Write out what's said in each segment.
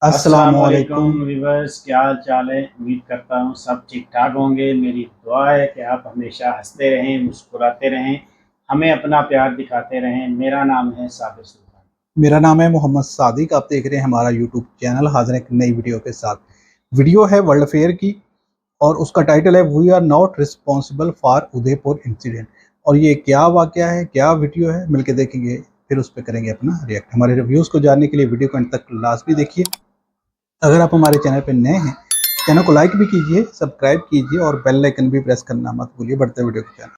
अस्सलाम अस्सलामुअलैकुम वालेकुम व्यूवर्स, क्या हाल चाल है। उम्मीद करता हूँ सब ठीक ठाक होंगे। मेरी दुआ है कि आप हमेशा हंसते रहें, मुस्कुराते रहें, हमें अपना प्यार दिखाते रहें। मेरा नाम है साबिर सुल्तान। मेरा नाम है मोहम्मद सादिक। आप देख रहे हैं हमारा यूट्यूब चैनल। हाजिर एक नई वीडियो के साथ। वीडियो है वर्ल्ड फेयर की और उसका टाइटल है we are not responsible for Udaipur incident. और ये क्या वाकया है, क्या वीडियो है, मिलके देखेंगे, फिर उस पर करेंगे अपना रिएक्ट। हमारे रिव्यूज़ को जानने के लिए वीडियो को अंत तक लाजमी देखिए। अगर आप हमारे चैनल पर नए हैं, चैनल को लाइक भी कीजिए, सब्सक्राइब कीजिए और बेल आइकन भी प्रेस करना मत भूलिए। बढ़ते वीडियो के चैनल।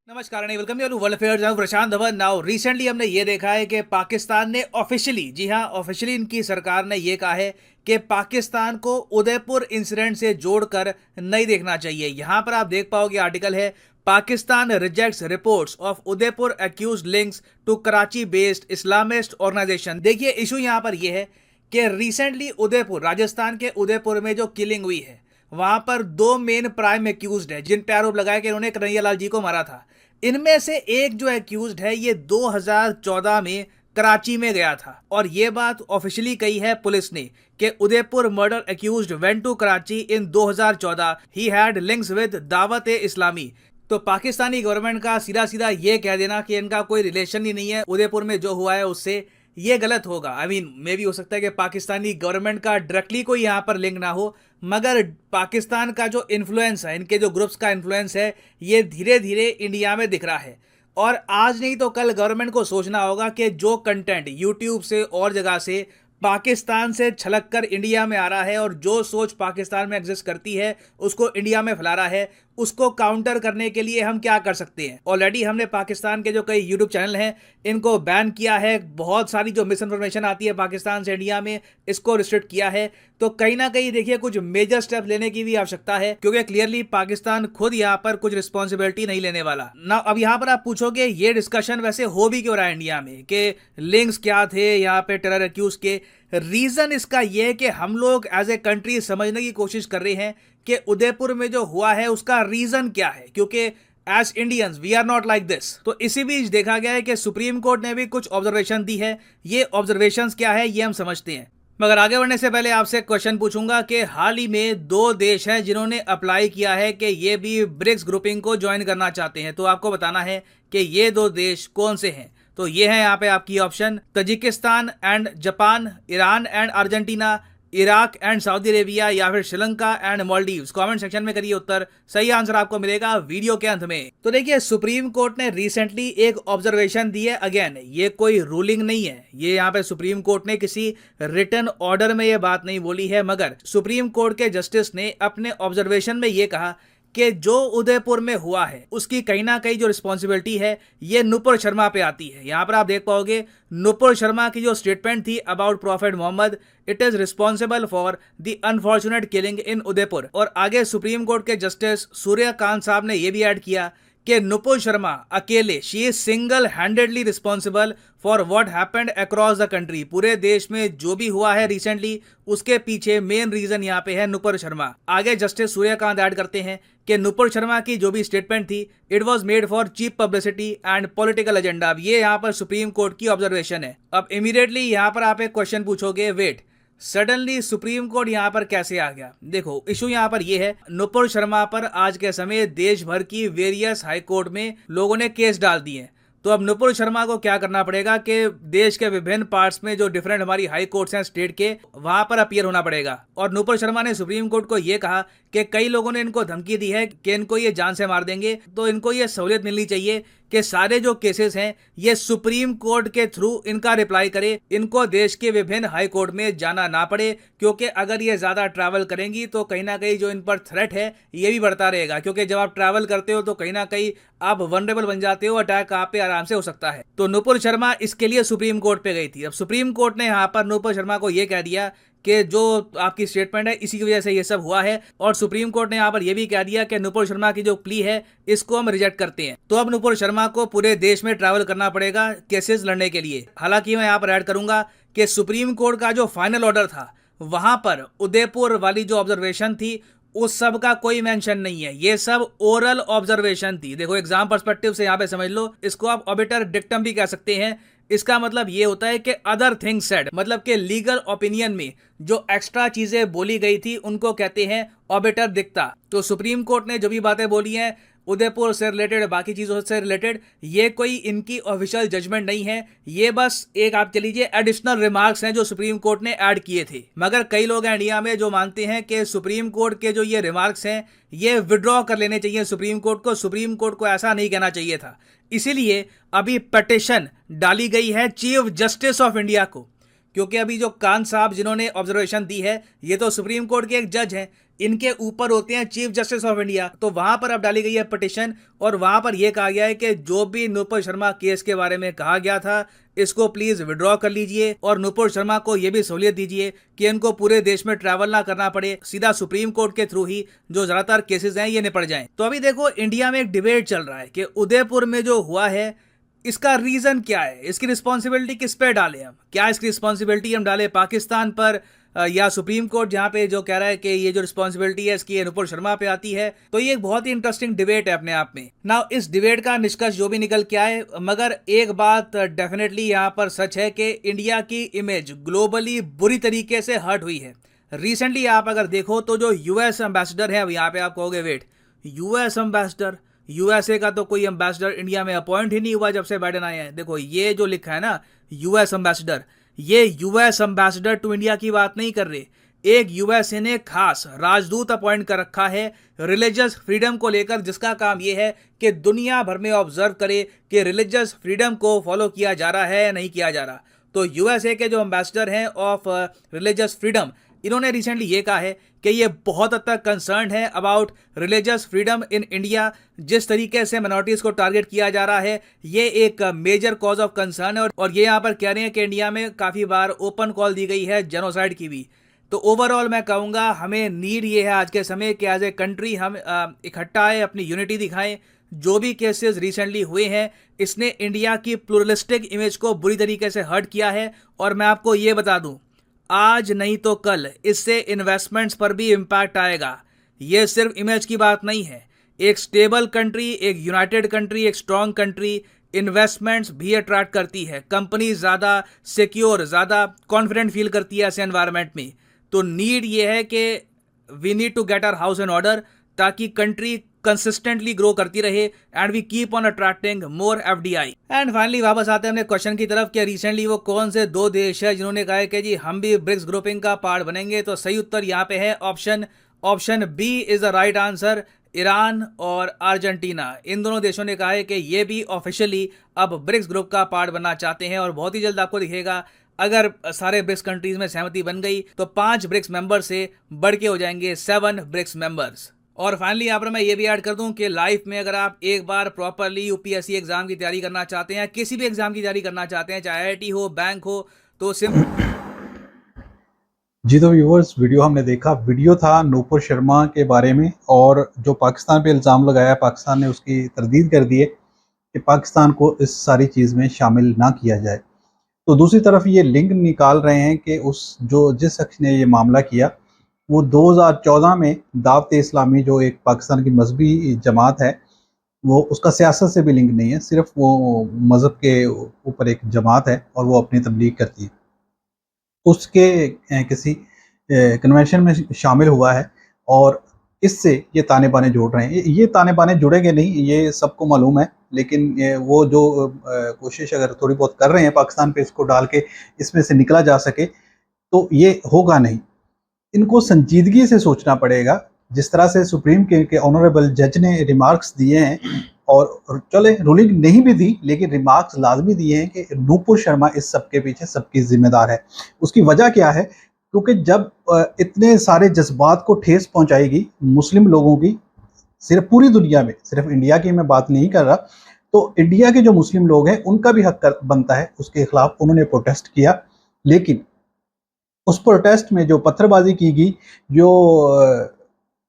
नमस्कार and welcome to world affairs. मैं प्रशांत धवन। नाउ रिसेंटली हमने ये देखा है कि पाकिस्तान ने ऑफिशियली, जी हाँ ऑफिशियली, इनकी सरकार ने ये कहा है कि पाकिस्तान को उदयपुर इंसिडेंट से जोड़कर नहीं देखना चाहिए। यहां पर आप देख पाओगे आर्टिकल है, Pakistan rejects reports of Udaipur accused links to Karachi based Islamist organisation. देखिए इशू यहां पर यह है कि रिसेंटली उदयपुर, राजस्थान के उदयपुर में जो किलिंग हुई है, वहां पर दो मेन प्राइम एक्यूज्ड है जिन पे आरोप लगाया कि उन्होंने कन्हैया लाल जी को मारा था। इनमें से एक जो एक्यूज्ड है ये 2014 में कराची में गया था और ये बात ऑफिशियली कही है पुलिस ने कि Udaipur murder accused went to Karachi in 2014। He had links with Dawat e इस्लामी। तो पाकिस्तानी गवर्नमेंट का सीधा सीधा ये कह देना कि इनका कोई रिलेशन ही नहीं है उदयपुर में जो हुआ है उससे, ये गलत होगा। आई मीन मे भी हो सकता है कि पाकिस्तानी गवर्नमेंट का डायरेक्टली कोई यहाँ पर लिंक ना हो, मगर पाकिस्तान का जो इन्फ्लुएंस है, इनके जो ग्रुप्स का इन्फ्लुएंस है, ये धीरे धीरे इंडिया में दिख रहा है। और आज नहीं तो कल गवर्नमेंट को सोचना होगा कि जो कंटेंट यूट्यूब से और जगह से पाकिस्तान से छलक कर इंडिया में आ रहा है और जो सोच पाकिस्तान में एग्जिस्ट करती है उसको इंडिया में फैला रहा है, उसको काउंटर करने के लिए हम क्या कर सकते हैं। ऑलरेडी हमने पाकिस्तान के जो कई यूट्यूब चैनल हैं इनको बैन किया है। बहुत सारी जो मिस इन्फॉर्मेशन आती है पाकिस्तान से इंडिया में, इसको रिस्ट्रिक्ट किया है। तो कहीं ना कहीं देखिए कुछ मेजर स्टेप लेने की भी आवश्यकता है, क्योंकि क्लियरली पाकिस्तान खुद यहाँ पर कुछ रिस्पॉन्सिबिलिटी नहीं लेने वाला ना। अब यहाँ पर आप पूछोगे ये डिस्कशन वैसे हो भी क्यों रहा है इंडिया में कि लिंक्स क्या थे यहाँ पे टेरर एक्यूज के। रीजन इसका यह है कि हम लोग एज ए कंट्री समझने की कोशिश कर रहे हैं कि उदयपुर में जो हुआ है उसका रीजन क्या है, क्योंकि as Indians we are not like this. तो इसी बीच देखा गया है कि सुप्रीम कोर्ट ने भी कुछ ऑब्जर्वेशन दी है। ये ऑब्जर्वेशंस क्या है ये हम समझते हैं, मगर आगे बढ़ने से पहले आपसे क्वेश्चन पूछूंगा कि हाल ही में दो देश हैं जिन्होंने अप्लाई किया है कि ये भी ब्रिक्स ग्रुपिंग को ज्वाइन करना चाहते हैं। तो आपको बताना है कि ये दो देश कौन से हैं। तो ये है यहाँ पे आपकी option, Tajikistan and Japan, Iran and Argentina, Iraq and Saudi Arabia, या फिर Sri Lanka and Maldives. Comment section में करिए उत्तर, सही आंसर आपको मिलेगा वीडियो के अंत में। तो देखिए सुप्रीम कोर्ट ने रिसेंटली एक ऑब्जर्वेशन दी है। अगेन ये कोई रूलिंग नहीं है, ये यहाँ पे सुप्रीम कोर्ट ने किसी रिटन ऑर्डर में ये बात नहीं बोली है, मगर सुप्रीम कोर्ट के जस्टिस ने अपने ऑब्जर्वेशन में ये कहा कि जो उदयपुर में हुआ है उसकी कहीं ना कहीं जो रिस्पॉन्सिबिलिटी है ये नुपुर शर्मा पे आती है। यहां पर आप देख पाओगे नुपुर शर्मा की जो स्टेटमेंट थी about prophet Muhammad, it is responsible for the unfortunate killing in Udaipur. और आगे सुप्रीम कोर्ट के जस्टिस सूर्यकांत साहब ने यह भी ऐड किया कि नुपुर शर्मा अकेले, she is single handedly responsible for what happened across the country. पूरे देश में जो भी हुआ है रिसेंटली उसके पीछे मेन रीजन यहाँ पे है नुपुर शर्मा। आगे जस्टिस सूर्यकांत ऐड करते हैं कि नुपुर शर्मा की जो भी स्टेटमेंट थी it was made for cheap publicity and political agenda. अब ये यहाँ पर सुप्रीम कोर्ट की ऑब्जर्वेशन है। अब इमीडिएटली यहाँ पर आप एक क्वेश्चन पूछोगे, वेट सडनली सुप्रीम कोर्ट यहां पर कैसे आ गया। देखो इशू यहां पर यह है, नुपुर शर्मा पर आज के समय देश भर की वेरियस हाई कोर्ट में लोगों ने केस डाल दिए। तो अब नुपुर शर्मा को क्या करना पड़ेगा कि देश के विभिन्न पार्ट्स में जो डिफरेंट हमारी हाई कोर्ट्स हैं स्टेट के, वहां पर अपीयर होना पड़ेगा। और नुपुर शर्मा ने सुप्रीम कोर्ट को यह कहा कि कई लोगों ने इनको धमकी दी है कि इनको ये जान से मार देंगे, तो इनको ये सहूलियत मिलनी चाहिए कि सारे जो केसेस हैं ये सुप्रीम कोर्ट के थ्रू इनका रिप्लाई करे, इनको देश के विभिन्न हाई कोर्ट में जाना ना पड़े। क्योंकि अगर ये ज्यादा ट्रैवल करेंगी तो कहीं ना कहीं जो इन पर थ्रेट है ये भी बढ़ता रहेगा, क्योंकि जब आप ट्रैवल करते हो तो कहीं ना कहीं आप वनरेबल बन जाते हो, अटैक आप पे आराम से हो सकता है। तो नुपुर शर्मा इसके लिए सुप्रीम कोर्ट पे गई थी। अब सुप्रीम कोर्ट ने यहाँ पर नुपुर शर्मा को यह कह दिया कि जो आपकी स्टेटमेंट है इसी की वजह से ये सब हुआ है, और सुप्रीम कोर्ट ने यहाँ पर यह भी कह दिया कि नुपुर शर्मा की जो प्ली है इसको हम रिजेक्ट करते हैं। तो अब नुपुर शर्मा को पूरे देश में ट्रैवल करना पड़ेगा केसेस लड़ने के लिए। हालांकि मैं यहाँ पर ऐड करूंगा कि सुप्रीम कोर्ट का जो फाइनल ऑर्डर था वहां पर उदयपुर वाली जो ऑब्जर्वेशन थी उस सब का कोई मेंशन नहीं है, ये सब ओरल ऑब्जर्वेशन थी। देखो एग्जाम पर्सपेक्टिव से यहाँ पे समझ लो, इसको आप ऑबिटर डिक्टम भी कह सकते हैं। इसका मतलब ये होता है कि अदर थिंग्स सेड, मतलब कि लीगल ओपिनियन में जो एक्स्ट्रा चीजें बोली गई थी उनको कहते हैं ऑबिटर दिक्ता। तो सुप्रीम कोर्ट ने जो भी बातें बोली हैं उदयपुर से रिलेटेड, बाकी चीजों से रिलेटेड, ये कोई इनकी ऑफिशियल जजमेंट नहीं है, ये बस एक आप चल लीजिए एडिशनल रिमार्क्स हैं जो सुप्रीम कोर्ट ने ऐड किए थे। मगर कई लोग हैं इंडिया में जो मानते हैं कि सुप्रीम कोर्ट के जो ये रिमार्क्स हैं ये विड्रॉ कर लेने चाहिए सुप्रीम कोर्ट को ऐसा नहीं कहना चाहिए था। इसीलिए अभी पिटीशन डाली गई है चीफ जस्टिस ऑफ इंडिया को, क्योंकि अभी जो कान साहब जिन्होंने ऑब्जर्वेशन दी है ये तो सुप्रीम कोर्ट के एक जज हैं, इनके ऊपर होते हैं चीफ जस्टिस ऑफ इंडिया। तो वहां पर अब डाली गई है पिटीशन और वहां पर यह कहा गया है कि जो भी नुपुर शर्मा केस के बारे में कहा गया था इसको प्लीज विड्रॉ कर लीजिए और नुपुर शर्मा को यह भी सहूलियत दीजिए कि इनको पूरे देश में ट्रैवल ना करना पड़े, सीधा सुप्रीम कोर्ट के थ्रू ही जो ज्यादातर केसेस हैं ये निपट जाएं। तो अभी देखो इंडिया में एक डिबेट चल रहा है कि उदयपुर में जो हुआ है इसका रीजन क्या है, इसकी रिस्पॉन्सिबिलिटी किस पे डालें हम, क्या इसकी रिस्पॉन्सिबिलिटी हम डालें पाकिस्तान पर या सुप्रीम कोर्ट जहां पे जो कह रहा है कि ये जो रिस्पॉन्सिबिलिटी है इसकी नुपुर शर्मा पे आती है। तो ये एक बहुत ही इंटरेस्टिंग डिबेट है अपने आप में। नाउ इस डिबेट का निष्कर्ष जो भी निकल के आए, मगर एक बात डेफिनेटली यहाँ पर सच है कि इंडिया की इमेज ग्लोबली बुरी तरीके से हर्ट हुई है। रिसेंटली आप अगर देखो तो जो यूएस एम्बेसडर है, यहाँ पे आप कहोगे वेट, यूएस एम्बेसडर, यूएसए का तो कोई एम्बेसडर इंडिया में अपॉइंट ही नहीं हुआ जब से बाइडेन आए हैं। देखो ये जो लिखा है ना यूएस एम्बेसडर, ये यूएस एम्बेसडर टू इंडिया की बात नहीं कर रहे, एक यूएसए ने खास राजदूत अपॉइंट कर रखा है रिलीजियस फ्रीडम को लेकर, जिसका काम यह है कि दुनिया भर में ऑब्जर्व करे कि रिलीजियस फ्रीडम को फॉलो किया जा रहा है या नहीं किया जा रहा। तो यूएसए के जो एम्बेसडर हैं ऑफ रिलीजियस फ्रीडम, इन्होंने रिसेंटली ये कहा है कि ये बहुत हद तक कंसर्न है about religious freedom in India. जिस तरीके से माइनॉरिटीज को टारगेट किया जा रहा है ये एक मेजर कॉज ऑफ कंसर्न है और ये यहाँ पर कह रहे हैं कि इंडिया में काफ़ी बार ओपन कॉल दी गई है जेनोसाइड की भी। तो ओवरऑल मैं कहूँगा हमें नीड ये है आज के समय कि एज ए कंट्री हम इकट्ठा आए, अपनी यूनिटी दिखाएं। जो भी केसेस रिसेंटली हुए हैं इसने इंडिया की प्लूरलिस्टिक इमेज को बुरी तरीके से हर्ट किया है। और मैं आपको ये बता दूं, आज नहीं तो कल इससे इन्वेस्टमेंट्स पर भी इम्पैक्ट आएगा। ये सिर्फ इमेज की बात नहीं है, एक स्टेबल कंट्री, एक यूनाइटेड कंट्री, एक स्ट्रॉन्ग कंट्री इन्वेस्टमेंट्स भी अट्रैक्ट करती है, कंपनी ज़्यादा सिक्योर, ज़्यादा कॉन्फिडेंट फील करती है ऐसे एनवायरनमेंट में। तो नीड ये है कि we need to get our house in order ताकि कंट्री कंसिस्टेंटली ग्रो करती रहे and we keep on attracting more FDI. And finally वापस आते हैं अपने क्वेश्चन की तरफ कि रिसेंटली वो कौन से दो देश है जिन्होंने कहा है कि जी हम भी ब्रिक्स ग्रुपिंग का पार्ट बनेंगे। तो सही उत्तर यहाँ पे है option B is the right answer, Iran और अर्जेंटीना। इन दोनों देशों ने कहा है कि ये भी ऑफिशियली अब ब्रिक्स ग्रुप का पार्ट बनना चाहते हैं और बहुत ही जल्द आपको दिखेगा अगर सारे ब्रिक्स कंट्रीज में सहमति बन गई तो 5 ब्रिक्स मेंबर से बढ़ के हो जाएंगे 7 ब्रिक्स मेंबर्स। और फाइनली यहाँ पर मैं ये भी ऐड कर दूं कि लाइफ में अगर आप एक बार प्रॉपरली यूपीएससी एग्जाम की तैयारी करना चाहते हैं, किसी भी एग्जाम की तैयारी करना चाहते हैं, चाहे आईआईटी हो, बैंक हो, तो जी तो व्यूवर्स, वीडियो हमने देखा, वीडियो था नुपुर शर्मा के बारे में और जो पाकिस्तान पे इल्ज़ाम लगाया, पाकिस्तान ने उसकी तरदीद कर दी है कि पाकिस्तान को इस सारी चीज़ में शामिल ना किया जाए। तो दूसरी तरफ ये लिंक निकाल रहे हैं कि जिस शख्स ने ये मामला किया वो 2014 में दावत इस्लामी जो एक पाकिस्तान की मजहबी जमात है, वो उसका सियासत से भी लिंक नहीं है, सिर्फ वो मज़हब के ऊपर एक जमात है और वो अपनी तबलीग करती है, उसके किसी कन्वेंशन में शामिल हुआ है और इससे ये ताने बाने जोड़ रहे हैं। ये ताने बाने जुड़ेंगे नहीं, ये सबको मालूम है, लेकिन वो जो कोशिश अगर थोड़ी बहुत कर रहे हैं पाकिस्तान पे इसको डाल के इसमें से निकला जा सके तो ये होगा नहीं। इनको संजीदगी से सोचना पड़ेगा। जिस तरह से सुप्रीम के ऑनरेबल जज ने रिमार्क्स दिए हैं और चले रूलिंग नहीं भी दी लेकिन रिमार्क्स लाजमी दिए हैं कि नुपुर शर्मा इस सब के पीछे सबकी जिम्मेदार है। उसकी वजह क्या है? क्योंकि जब इतने सारे जज्बात को ठेस पहुंचाएगी मुस्लिम लोगों की, सिर्फ पूरी दुनिया में, सिर्फ इंडिया की मैं बात नहीं कर रहा, तो इंडिया के जो मुस्लिम लोग हैं उनका भी हक बनता है उसके खिलाफ। उन्होंने प्रोटेस्ट किया, लेकिन उस प्रोटेस्ट में जो पत्थरबाजी की गई, जो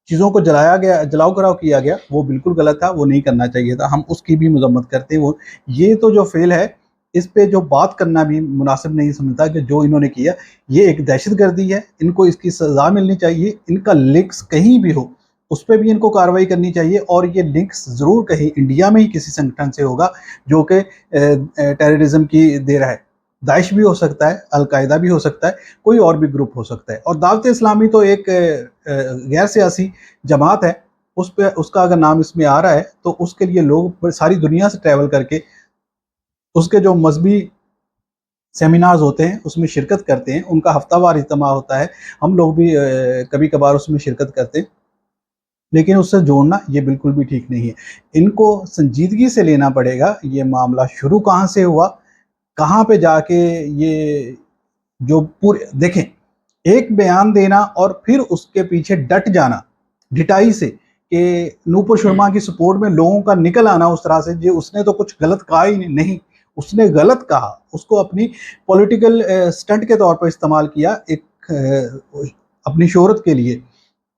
चीज़ों को जलाया गया, जलाओ कराव किया गया, वो बिल्कुल गलत था, वो नहीं करना चाहिए था। हम उसकी भी मजम्मत करते हैं। वो ये तो जो फेल है इस पे जो बात करना भी मुनासिब नहीं समझता कि जो इन्होंने किया ये एक दहशतगर्दी है, इनको इसकी सज़ा मिलनी चाहिए। इनका लिंक्स कहीं भी हो उस पर भी इनको कार्रवाई करनी चाहिए। और ये लिंक्स ज़रूर कहीं इंडिया में ही किसी संगठन से होगा जो कि टेररिज्म की दे रहा है। दाइश भी हो सकता है, अलकायदा भी हो सकता है, कोई और भी ग्रुप हो सकता है। और दावत इस्लामी तो एक गैर सियासी जमात है, उस पे उसका अगर नाम इसमें आ रहा है तो उसके लिए लोग सारी दुनिया से ट्रैवल करके उसके जो मजहबी सेमिनार्स होते हैं उसमें शिरकत करते हैं। उनका हफ्तावार इज्तिमा होता है, हम लोग भी कभी कभार उसमें शिरकत करते हैं, लेकिन उससे जोड़ना ये बिल्कुल भी ठीक नहीं है। इनको संजीदगी से लेना पड़ेगा। ये मामला शुरू कहाँ से हुआ, कहाँ पे जाके ये जो पूरे देखें, एक बयान देना और फिर उसके पीछे डट जाना ढिठाई से कि नूपुर शर्मा की सपोर्ट में लोगों का निकल आना उस तरह से, जो उसने तो कुछ गलत कहा ही नहीं, उसने गलत कहा, उसको अपनी पॉलिटिकल स्टंट के तौर पर इस्तेमाल किया एक अपनी शोहरत के लिए,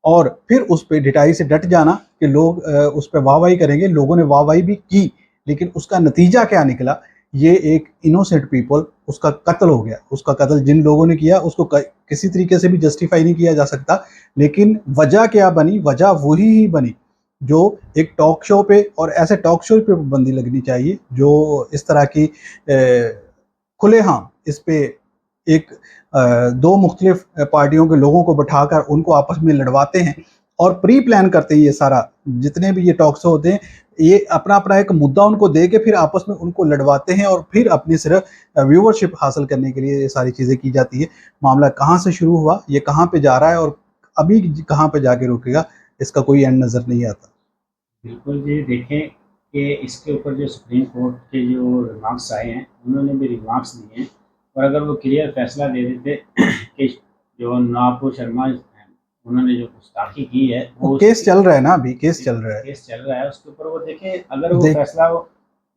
और फिर उस पर ढिठाई से डट जाना कि लोग उस पर वाहवाही करेंगे। लोगों ने वाहवाही भी की, लेकिन उसका नतीजा क्या निकला, ये एक इनोसेंट पीपल, उसका कत्ल हो गया। उसका कत्ल जिन लोगों ने किया उसको किसी तरीके से भी जस्टिफाई नहीं किया जा सकता, लेकिन वजह क्या बनी, वजह वही ही बनी जो एक टॉक शो पे, और ऐसे टॉक शो पे पाबंदी लगनी चाहिए जो इस तरह की खुलेआम इस पे एक दो मुख्तलिफ पार्टियों के लोगों को बैठाकर उनको आपस में लड़वाते हैं और प्री प्लान करते हैं। ये सारा जितने भी ये टॉक शो होते हैं, ये अपना अपना एक मुद्दा उनको दे के फिर आपस में उनको लड़वाते हैं और फिर अपनी सिर्फ व्यूवरशिप हासिल करने के लिए ये सारी चीज़ें की जाती है। मामला कहाँ से शुरू हुआ, ये कहाँ पे जा रहा है और अभी कहाँ पे जाके रुकेगा, इसका कोई एंड नज़र नहीं आता। बिल्कुल जी, देखें कि इसके ऊपर जो सुप्रीम कोर्ट के जो रिमार्क्स आए हैं, उन्होंने भी रिमार्क्स दिए हैं, और अगर वो क्लियर फैसला दे देते कि जो नूपुर शर्मा उन्होंने जो गुस्ताखी की है वो केस चल रहा है ना, अभी केस चल रहा है, केस चल रहा है, उसके ऊपर वो देखें, अगर वो फैसला वो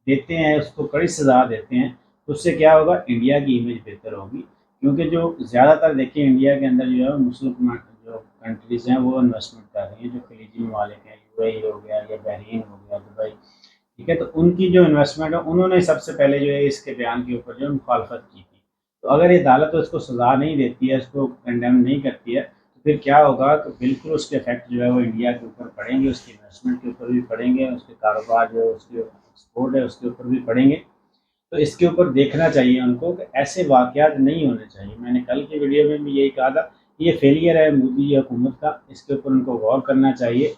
देते हैं, उसको कड़ी सज़ा देते हैं, तो उससे क्या होगा, इंडिया की इमेज बेहतर होगी। क्योंकि जो ज़्यादातर देखिए इंडिया के अंदर जो है मुस्लिम जो कंट्रीज़ हैं वो इन्वेस्टमेंट कर रही हैं, जो खलीजी ममालिक हैं, यूएई हो गया या बहरीन हो गया, दुबई, ठीक है, तो उनकी जो इन्वेस्टमेंट है उन्होंने सबसे पहले जो है इसके बयान के ऊपर जो मुखालफत की थी। तो अगर ये अदालत तो इसको सज़ा नहीं देती है, इसको कंडेम नहीं करती है, तो फिर क्या होगा कि बिल्कुल उसके इफेक्ट जो है वो इंडिया के ऊपर पड़ेंगे, उसकी इन्वेस्टमेंट के ऊपर भी पड़ेंगे, उसके कारोबार जो उसके एक्सपोर्ट है उसके ऊपर भी पड़ेंगे। तो इसके ऊपर देखना चाहिए उनको कि ऐसे वाक़यात नहीं होने चाहिए। मैंने कल की वीडियो में भी यही कहा था, ये फेलियर है मोदी हुकूमत का, इसके ऊपर उनको गौर करना चाहिए।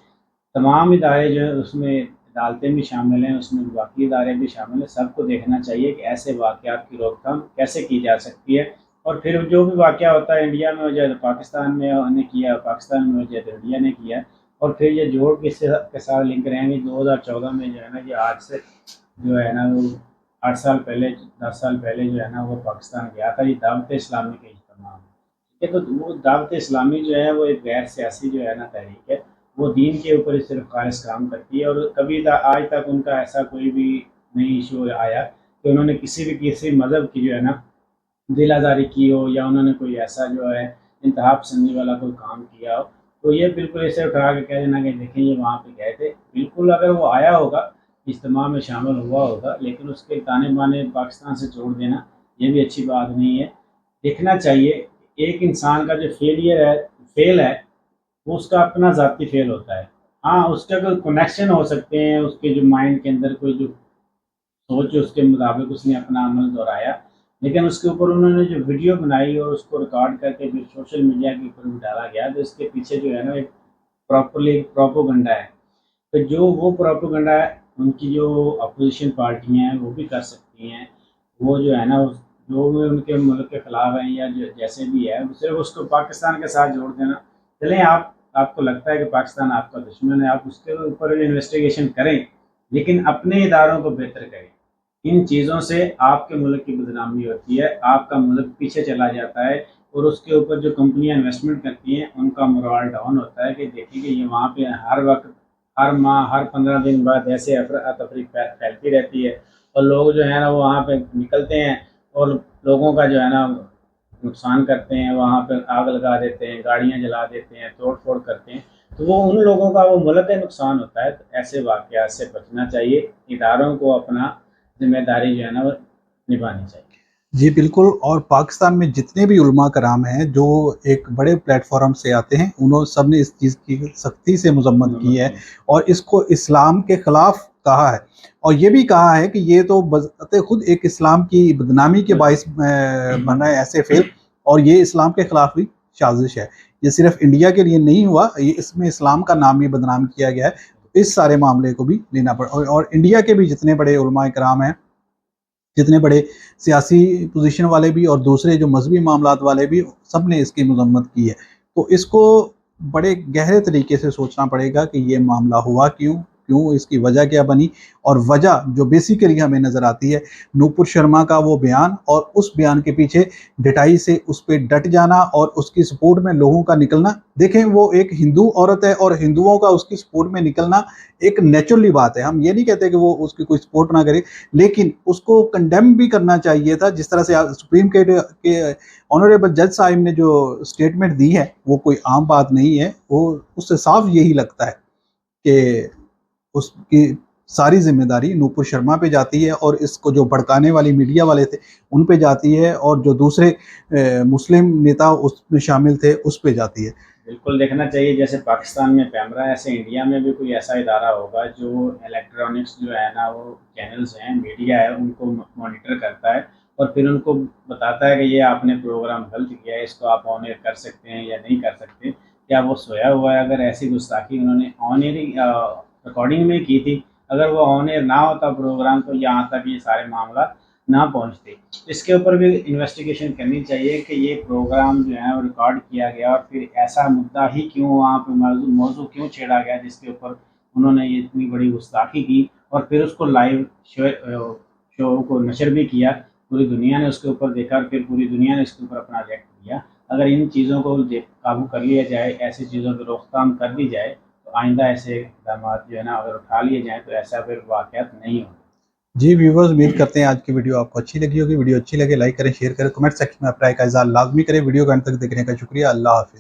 तमाम इदारे जो हैं उसमें अदालतें भी शामिल हैं, उसमें बाकी इदारे भी शामिल हैं, सबको देखना चाहिए कि ऐसे वाक़यात की रोकथाम कैसे की जा सकती है। और फिर जो भी वाक़या होता है इंडिया में हो जाए तो पाकिस्तान में उन्होंने किया, पाकिस्तान में हो जाए तो इंडिया ने किया, और फिर ये जोड़ के साथ लिंक रहेंगे। 2014 में जो है ना, ये आज से जो है ना वो 8 साल पहले 10 साल पहले जो है ना वो पाकिस्तान गया था, ये दावत इस्लामी का इज्तिमा है, ठीक है। तो वो दावत इस्लामी जो है वो एक गैर सियासी जो है ना तहरीक है, वो दीन के ऊपर ही सिर्फ खालिस काम करती है, और कभी आज तक उनका ऐसा कोई भी नहीं इशू आया कि उन्होंने किसी मज़हब की जो है ना दिल आज़ारी की हो, या उन्होंने कोई ऐसा जो है इंतहा पसंदी वाला कोई काम किया हो। तो ये बिल्कुल ऐसे उठा के कह देना कि देखें ये वहाँ पे गए थे, बिल्कुल अगर वो आया होगा, इज्तिमा में शामिल हुआ होगा, लेकिन उसके ताने बाने पाकिस्तान से जोड़ देना ये भी अच्छी बात नहीं है। देखना चाहिए एक इंसान का जो फेल है वो उसका अपना ज़ाती फेल होता है। हाँ, उसका कोई कनेक्शन हो सकते हैं, उसके जो माइंड के अंदर कोई जो सोच उसके मुताबिक उसने अपना अमल दोहराया, लेकिन उसके ऊपर उन्होंने जो वीडियो बनाई और उसको रिकॉर्ड करके जो सोशल मीडिया के ऊपर भी डाला गया, तो इसके पीछे जो है ना एक प्रॉपरली प्रोपोगंडा है। तो जो वो प्रोपोगंडा है उनकी जो अपोजिशन पार्टियां हैं वो भी कर सकती हैं, वो जो है ना जो भी उनके मुल्क के ख़िलाफ़ हैं या जो जैसे भी है, सिर्फ उसको पाकिस्तान के साथ जोड़ देना। चलें, आपको लगता है कि पाकिस्तान आपका दुश्मन है, आप उसके ऊपर इन्वेस्टिगेशन करें, लेकिन अपने इदारों को बेहतर करें। इन चीज़ों से आपके मुल्क की बदनामी होती है, आपका मुल्क पीछे चला जाता है, और उसके ऊपर जो कंपनियां इन्वेस्टमेंट करती हैं उनका मोरल डाउन होता है कि देखिए कि ये वहाँ पे हर वक्त, हर माह, हर 15 दिन बाद ऐसे अफरा तफरी फैलती रहती है, और लोग जो है ना वो वहाँ पे निकलते हैं और लोगों का जो है ना नुकसान करते हैं, वहाँ पे आग लगा देते हैं, गाड़ियाँ जला देते हैं, तोड़ फोड़ करते हैं। तो वो उन लोगों का वो मुल्क का नुकसान होता है। तो ऐसे वाक़यात से बचना चाहिए, इदारों को अपना जिम्मेदारी जो है ना वो निभानी चाहिए। जी बिल्कुल। और पाकिस्तान में जितने भी उलमा कराम हैं जो एक बड़े प्लेटफॉर्म से आते हैं, उन्होंने सब ने इस चीज़ की सख्ती से मजम्मत की है और इसको इस्लाम के खिलाफ कहा है और ये भी कहा है कि ये तो बज़ाते खुद एक इस्लाम की बदनामी के बाइस बना है ऐसे फेल, और ये इस्लाम के खिलाफ भी साजिश है। ये सिर्फ इंडिया के लिए नहीं हुआ, ये इसमें इस्लाम का नाम भी बदनाम किया गया है। तो इस सारे मामले को भी लेना पड़ा और इंडिया के भी जितने बड़े उलमाए कराम हैं, जितने बड़े सियासी पोजीशन वाले भी और दूसरे जो मजहबी मामलात वाले भी, सब ने इसकी मजम्मत की है। तो इसको बड़े गहरे तरीके से सोचना पड़ेगा कि ये मामला हुआ क्यों, इसकी वजह क्या बनी, और वजह जो बेसिकली हमें नज़र आती है नूपुर शर्मा का वो बयान और उस बयान के पीछे डटाई से उस पर डट जाना और उसकी सपोर्ट में लोगों का निकलना। देखें, वो एक हिंदू औरत है और हिंदुओं का उसकी सपोर्ट में निकलना एक नेचुरली बात है। हम ये नहीं कहते कि वो उसकी कोई सपोर्ट ना करे, लेकिन उसको कंडेम भी करना चाहिए था। जिस तरह से सुप्रीम के ऑनरेबल जज साहिब ने जो स्टेटमेंट दी है वो कोई आम बात नहीं है। वो उससे साफ यही लगता है कि उसकी सारी जिम्मेदारी नूपुर शर्मा पे जाती है और इसको जो भड़काने वाली मीडिया वाले थे उन पे जाती है और जो दूसरे मुस्लिम नेता उसमें शामिल थे उस पे जाती है। बिल्कुल देखना चाहिए, जैसे पाकिस्तान में कैमरा है ऐसे इंडिया में भी कोई ऐसा इदारा होगा जो इलेक्ट्रॉनिक्स जो है ना, वो चैनल्स हैं, मीडिया है, उनको मॉनिटर करता है और फिर उनको बताता है कि ये आपने प्रोग्राम गलत किया है, इसको आप ऑन एयर कर सकते हैं या नहीं कर सकते। क्या वो सोया हुआ है? अगर ऐसी गुस्ताखी उन्होंने ऑन एयर रिकॉर्डिंग में की थी, अगर वो ऑन एयर ना होता प्रोग्राम तो यहाँ तक ये सारे मामला ना पहुँचते। इसके ऊपर भी इन्वेस्टिगेशन करनी चाहिए कि ये प्रोग्राम जो है वो रिकॉर्ड किया गया और फिर ऐसा मुद्दा ही क्यों वहाँ पे मौजू क्यों छेड़ा गया जिसके ऊपर उन्होंने ये इतनी बड़ी गुस्ताखी की और फिर उसको लाइव शो को नशर भी किया। पूरी दुनिया ने उसके ऊपर देखा और फिर पूरी दुनिया ने इसके ऊपर अपना रिएक्ट किया। अगर इन चीज़ों को काबू कर लिया जाए, ऐसी चीज़ों पर रोकथाम कर दी जाए, तो आइंदा ऐसे इकदाम जो है ना अगर उठा लिए जाएँ तो ऐसा फिर वाक़यात नहीं होंगे। जी व्यूवर्स, उम्मीद करते हैं आज की वीडियो आपको अच्छी लगी होगी। वीडियो अच्छी लगे लाइक करें, शेयर करें, कमेंट सेक्शन में अपना राय का इज़हार लाजमी करें। वीडियो को अंत तक देखने का शुक्रिया। अल्लाह हाफिज़।